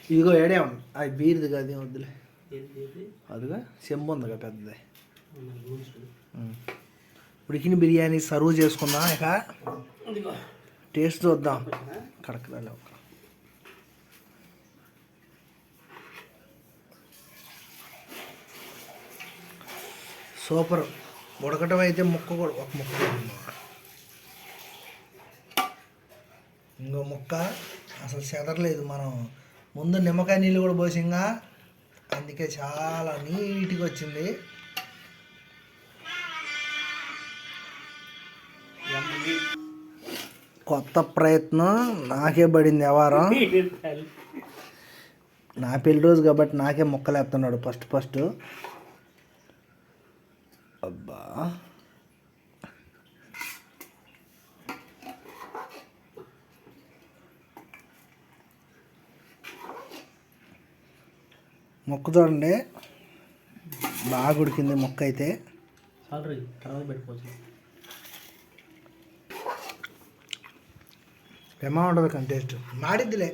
ఇదిగో ఏడే ఉంది అది బీరుది కాదు వద్దులే అదిగా చెంబు ఉందిగా పెద్దది ఉడికిన బిర్యానీ సర్వ్ చేసుకుందాం ఇక టేస్ట్ చూద్దాం కడకరాలే ఒక సూపర్ ఉడకటం అయితే ముక్క కూడా ఒక ముక్క ఇంకో ముక్క అసలు చెదరలేదు మనం ముందు నిమ్మకాయ నీళ్ళు కూడా పోసింగా అందుకే చాలా నీట్గా వచ్చింది కొత్త ప్రయత్నం నాకే పడింది వ్యవహారం నా పెళ్లి రోజు కాబట్టి నాకే ముక్కలు ఎత్తున్నాడు ఫస్ట్ అబ్బా మొక్క చూడండి బాగా ఉడికింది మొక్క అయితే ఏమా ఉంటుంది కానీ టేస్ట్ మాడిద్దిలే